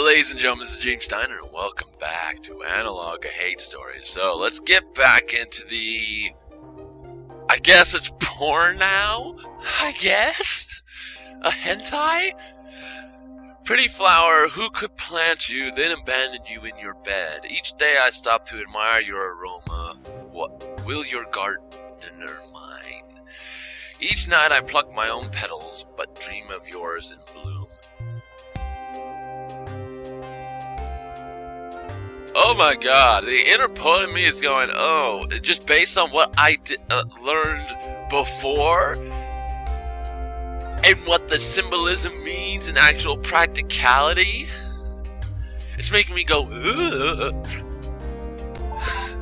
ladies and gentlemen, this is James Steiner, and welcome back to Analogue, a hate story. So, let's get back into the... I guess it's porn now? I guess? A hentai? Pretty flower, who could plant you, then abandon you in your bed? Each day I stop to admire your aroma. What will your gardener mind? Each night I pluck my own petals, but dream of yours in bloom. Oh my god, the inner poet in me is going, oh, just based on what I learned before, and what the symbolism means in actual practicality, it's making me go, ugh.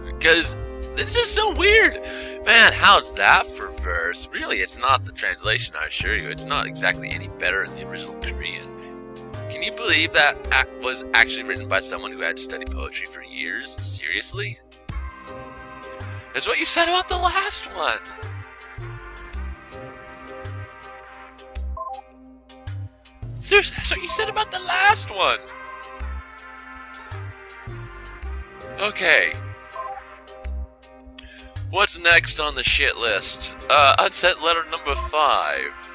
Because it's just so weird. Man, how's that for verse? Really, it's not the translation, I assure you. It's not exactly any better in the original Korean. Can you believe that was actually written by someone who had studied poetry for years? Seriously? That's what you said about the last one. Seriously, that's what you said about the last one. Okay. What's next on the shit list? Unsent letter number 5.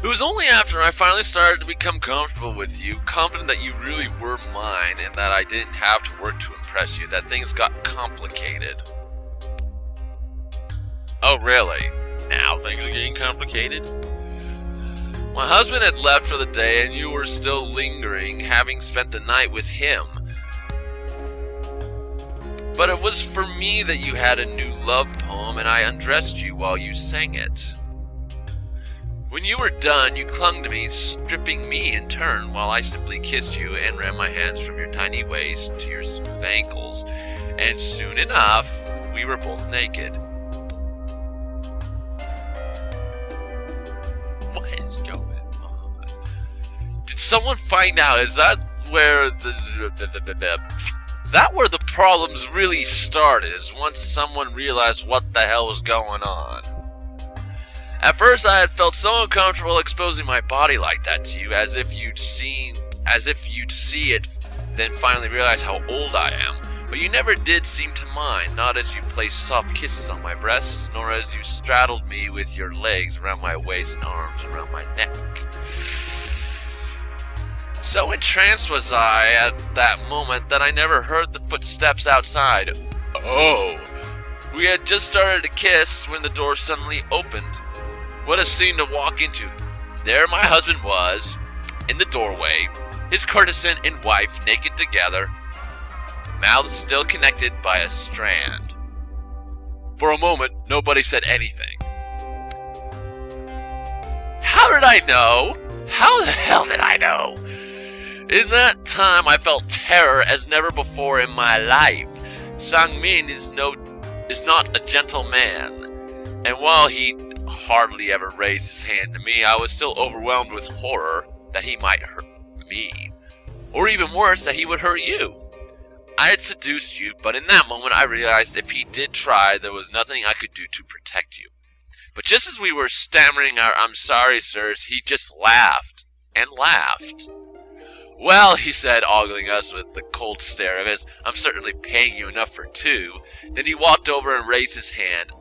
It was only after I finally started to become comfortable with you, confident that you really were mine, and that I didn't have to work to impress you, that things got complicated. Oh, really? Now things are getting complicated? My husband had left for the day, and you were still lingering, having spent the night with him. But it was for me that you had a new love poem, and I undressed you while you sang it. When you were done, you clung to me, stripping me in turn, while I simply kissed you and ran my hands from your tiny waist to your smooth ankles, and soon enough, we were both naked. What is going on? Did someone find out? Is that where the problems really started? Is once someone realized what the hell was going on? At first, I had felt so uncomfortable exposing my body like that to you, as if you'd see it, then finally realize how old I am. But you never did seem to mind, not as you placed soft kisses on my breasts, nor as you straddled me with your legs around my waist and arms around my neck. So entranced was I at that moment that I never heard the footsteps outside. Oh! We had just started to kiss when the door suddenly opened. What a scene to walk into. There my husband was, in the doorway, his courtesan and wife naked together, mouths still connected by a strand. For a moment, nobody said anything. How did I know? How the hell did I know? In that time, I felt terror as never before in my life. Sang-min is not a gentle man, and while he hardly ever raised his hand to me, I was still overwhelmed with horror that he might hurt me, or even worse, that he would hurt you. I had seduced you, but in that moment I realized if he did try, there was nothing I could do to protect you. But just as we were stammering our "I'm sorry, sirs," he just laughed and laughed. Well, he said, ogling us with the cold stare of his, "I'm certainly paying you enough for two." Then he walked over and raised his hand,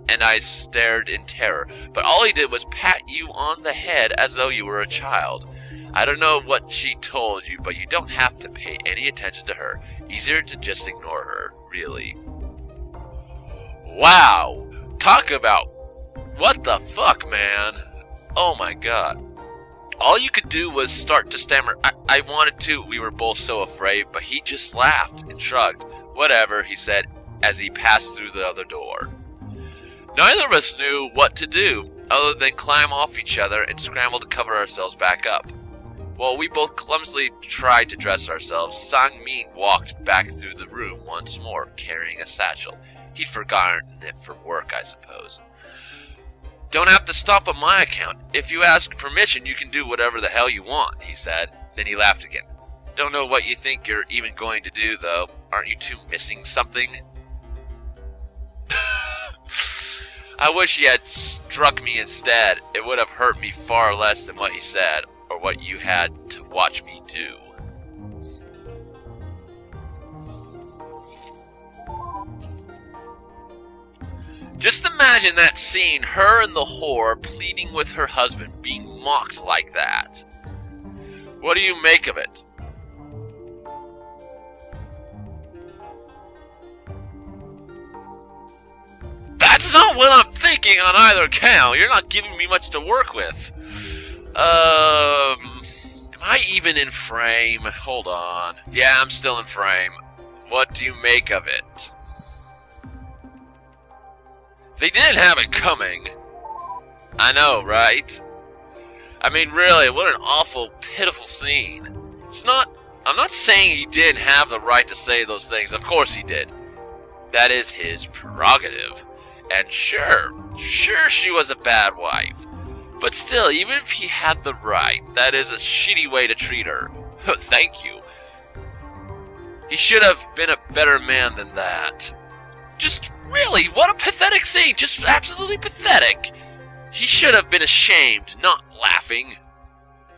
and I stared in terror, but all he did was pat you on the head as though you were a child. I don't know what she told you, but you don't have to pay any attention to her. Easier to just ignore her, really. Wow! Talk about... what the fuck, man? Oh my god. All you could do was start to stammer. I wanted to. We were both so afraid, but he just laughed and shrugged. Whatever, he said, as he passed through the other door. Neither of us knew what to do, other than climb off each other and scramble to cover ourselves back up. While we both clumsily tried to dress ourselves, Sang-min walked back through the room once more, carrying a satchel. He'd forgotten it for work, I suppose. "Don't have to stop on my account. If you ask permission, you can do whatever the hell you want," he said. Then he laughed again. "Don't know what you think you're even going to do, though. Aren't you two missing something?" I wish he had struck me instead. It would have hurt me far less than what he said, or what you had to watch me do. Just imagine that scene, her and the whore pleading with her husband, being mocked like that. What do you make of it? That's not what I'm thinking on either count. You're not giving me much to work with. Am I even in frame? Hold on. Yeah, I'm still in frame. What do you make of it? They didn't have it coming. I know, right? I mean, really, what an awful, pitiful scene. I'm not saying he didn't have the right to say those things. Of course he did. That is his prerogative. And sure she was a bad wife. But still, even if he had the right, that is a shitty way to treat her. Thank you. He should have been a better man than that. Just really, what a pathetic scene. Just absolutely pathetic. He should have been ashamed, not laughing.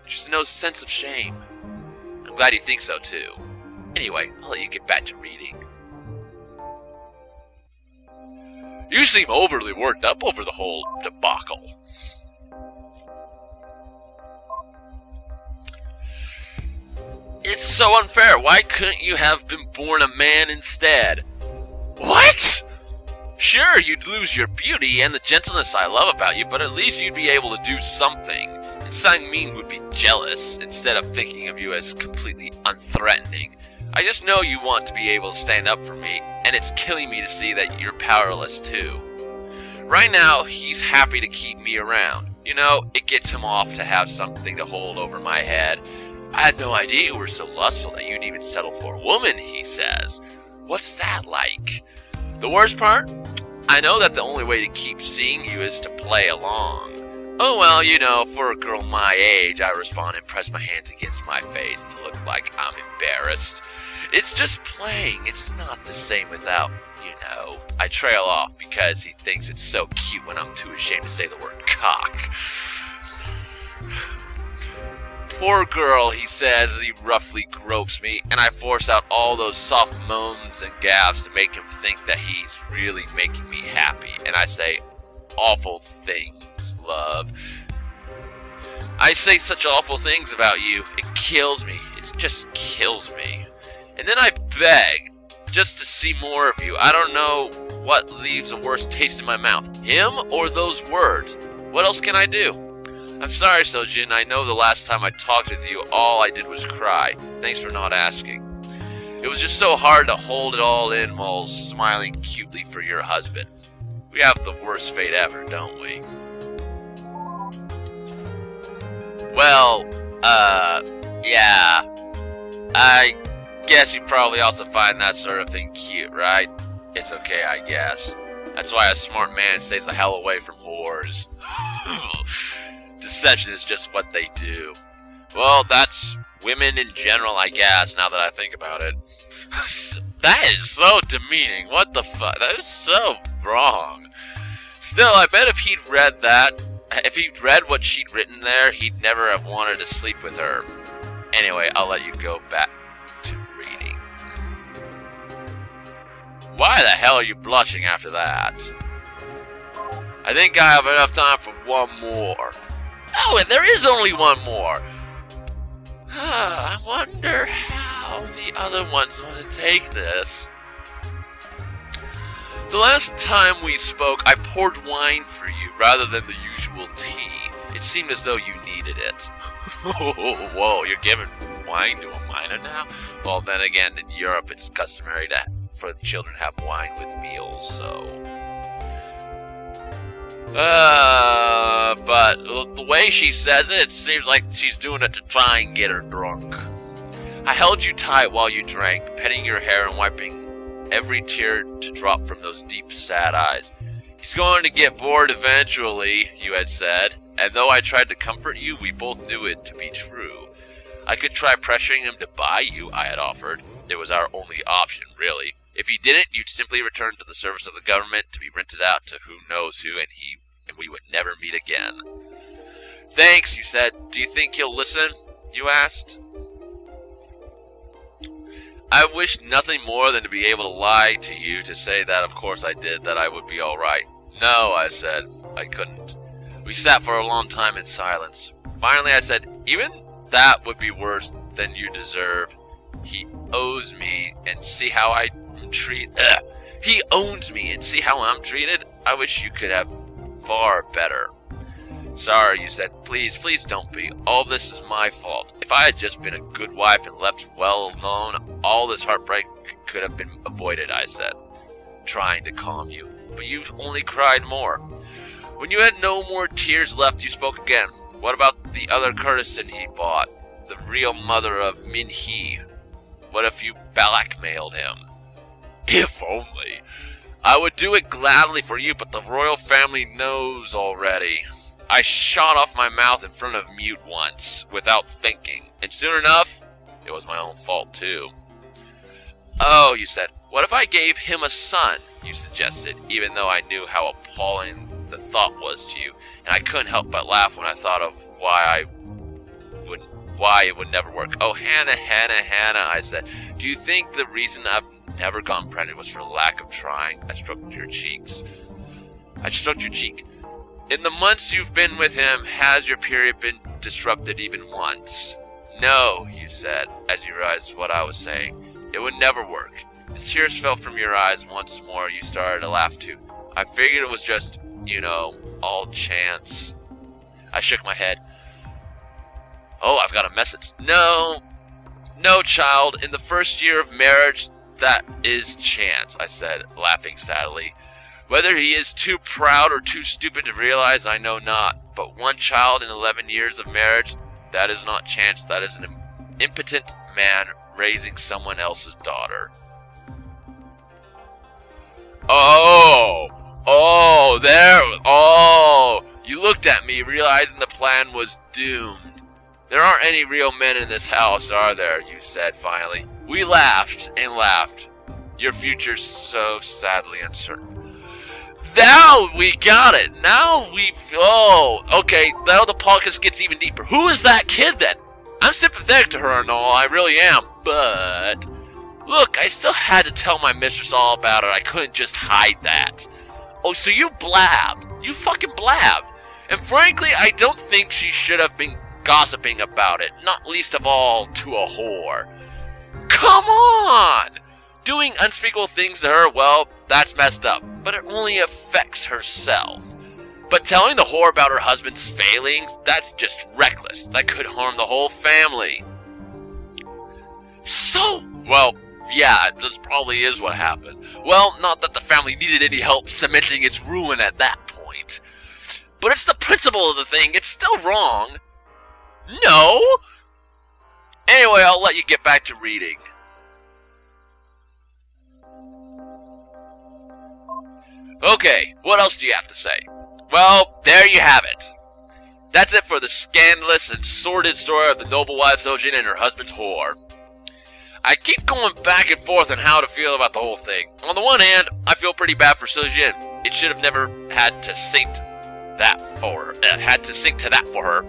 Just no sense of shame. I'm glad you think so too. Anyway, I'll let you get back to reading. You seem overly worked up over the whole debacle. It's so unfair. Why couldn't you have been born a man instead? What? Sure, you'd lose your beauty and the gentleness I love about you, but at least you'd be able to do something. And Sang-min would be jealous instead of thinking of you as completely unthreatening. I just know you want to be able to stand up for me, and it's killing me to see that you're powerless too. Right now, he's happy to keep me around. You know, it gets him off to have something to hold over my head. I had no idea you were so lustful that you'd even settle for a woman, he says. What's that like? The worst part? I know that the only way to keep seeing you is to play along. Oh well, you know, for a girl my age, I respond and press my hands against my face to look like I'm embarrassed. It's just playing, it's not the same without, you know. I trail off because he thinks it's so cute when I'm too ashamed to say the word cock. Poor girl, he says as he roughly gropes me, and I force out all those soft moans and gasps to make him think that he's really making me happy. And I say, awful things, love. I say such awful things about you. It kills me. It just kills me. And then I beg, just to see more of you. I don't know what leaves a worse taste in my mouth, him or those words. What else can I do? I'm sorry, Sojin. I know the last time I talked with you, all I did was cry. Thanks for not asking. It was just so hard to hold it all in while smiling cutely for your husband. We have the worst fate ever, don't we? Well, yeah. I guess you probably also find that sort of thing cute, right? It's okay, I guess. That's why a smart man stays the hell away from whores. Deception is just what they do. Well, that's women in general, I guess, now that I think about it. That is so demeaning. What the fuck? That is so wrong. Still, I bet if he'd read that, if he'd read what she'd written there, he'd never have wanted to sleep with her. Anyway, I'll let you go back to reading. Why the hell are you blushing after that? I think I have enough time for one more. Oh, and there is only one more. I wonder how the other ones want to take this. The last time we spoke, I poured wine for you rather than the usual tea. It seemed as though you needed it. Whoa, you're giving wine to a minor now? Well, then again, in Europe, it's customary for the children to have wine with meals, so... but the way she says it, it seems like she's doing it to try and get her drunk. I held you tight while you drank, petting your hair and wiping every tear to drop from those deep, sad eyes. He's going to get bored eventually, you had said, and though I tried to comfort you, we both knew it to be true. I could try pressuring him to buy you, I had offered. It was our only option, really. If he didn't, you'd simply return to the service of the government to be rented out to who knows who, and we would never meet again. Thanks, you said. Do you think he'll listen? You asked. I wish nothing more than to be able to lie to you, to say that of course I did, that I would be alright. No, I said. I couldn't. We sat for a long time in silence. Finally I said, even that would be worse than you deserve. He owes me, and see how I'm treated. He owns me, and see how I'm treated? I wish you could have far better. Sorry, you said. Please, please don't be. All this is my fault. If I had just been a good wife and left well alone, all this heartbreak could have been avoided, I said, trying to calm you. But you only cried more. When you had no more tears left, you spoke again. What about the other courtesan he bought? The real mother of Min-hee? What if you blackmailed him? If only. I would do it gladly for you, but the royal family knows already. I shot off my mouth in front of Mute once, without thinking, and soon enough, it was my own fault too. Oh, you said, what if I gave him a son, you suggested, even though I knew how appalling the thought was to you, and I couldn't help but laugh when I thought of why it would never work. Oh, Hannah, I said, do you think the reason I've never gotten pregnant was for lack of trying? I stroked your cheeks. I stroked your cheek. In the months you've been with him, has your period been disrupted even once? No, you said, as you realized what I was saying. It would never work. As tears fell from your eyes once more, you started to laugh too. I figured it was just, you know, all chance. I shook my head. Oh, I've got a message. No, child. In the first year of marriage, that is chance, I said, laughing sadly. Whether he is too proud or too stupid to realize, I know not. But one child in 11 years of marriage, that is not chance. That is an impotent man raising someone else's daughter. You looked at me, realizing the plan was doomed. There aren't any real men in this house, are there? You said finally. We laughed and laughed. Your future's so sadly uncertain. Now we got it. Now okay. Now the podcast gets even deeper. Who is that kid then? I'm sympathetic to her and all, I really am, but look, I still had to tell my mistress all about it. I couldn't just hide that. Oh, so you blabbed. You fucking blabbed. And frankly, I don't think she should have been gossiping about it, not least of all to a whore. Come on! Doing unspeakable things to her, well, that's messed up, but it only affects herself. But telling the whore about her husband's failings, that's just reckless. That could harm the whole family. So, well, yeah, this probably is what happened. Well, not that the family needed any help cementing its ruin at that point. But it's the principle of the thing. It's still wrong. No! Anyway, I'll let you get back to reading. Okay, what else do you have to say? Well, there you have it. That's it for the scandalous and sordid story of the noble wife Sojin and her husband's whore. I keep going back and forth on how to feel about the whole thing. On the one hand, I feel pretty bad for Sojin. It should have never had to sink to that for her.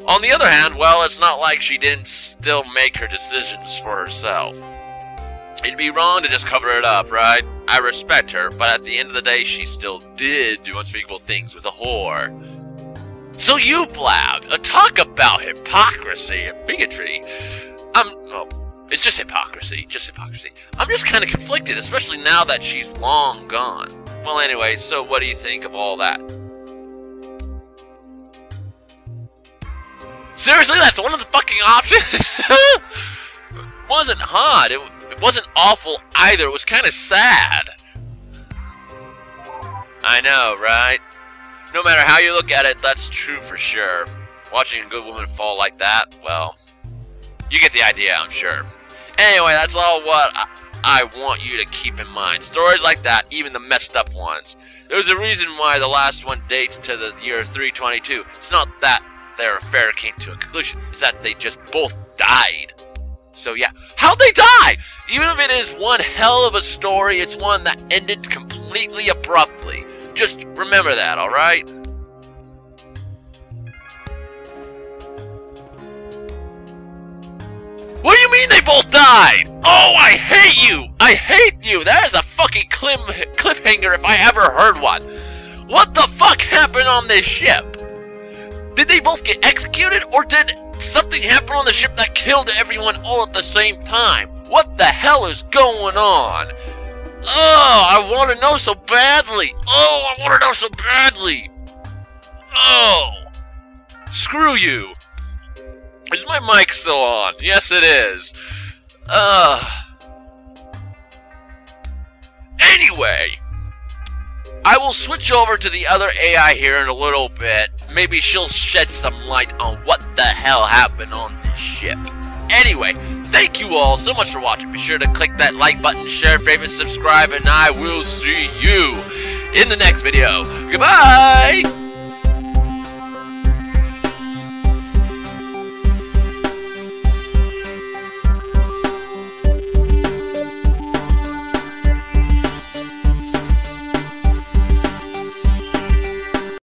On the other hand, well, it's not like she didn't still make her decisions for herself. It'd be wrong to just cover it up, right? I respect her, but at the end of the day, she still did do unspeakable things with a whore. So you blabbed. Talk about hypocrisy and bigotry. It's just hypocrisy. I'm just kind of conflicted, especially now that she's long gone. Well, anyway, so what do you think of all that? Seriously, that's one of the fucking options? It wasn't hot. It wasn't awful either. It was kind of sad. I know, right? No matter how you look at it, that's true for sure. Watching a good woman fall like that, well, you get the idea, I'm sure. Anyway, that's all what I want you to keep in mind. Stories like that, even the messed up ones. There's a reason why the last one dates to the year 322. It's not that their affair came to a conclusion. It's that they just both died. So yeah, how'd they die? Even if it is one hell of a story, it's one that ended completely abruptly. Just remember that, alright? mean they both died? Oh, I hate you! I hate you! That is a fucking cliffhanger if I ever heard one. What the fuck happened on this ship? Did they both get executed, or did something happen on the ship that killed everyone all at the same time? What the hell is going on? Oh, I want to know so badly. Oh, I want to know so badly. Oh, screw you. Is my mic still on? Yes, it is. Anyway, I will switch over to the other AI here in a little bit. Maybe she'll shed some light on what the hell happened on this ship. Anyway, thank you all so much for watching. Be sure to click that like button, share, favorite, subscribe, and I will see you in the next video. Goodbye!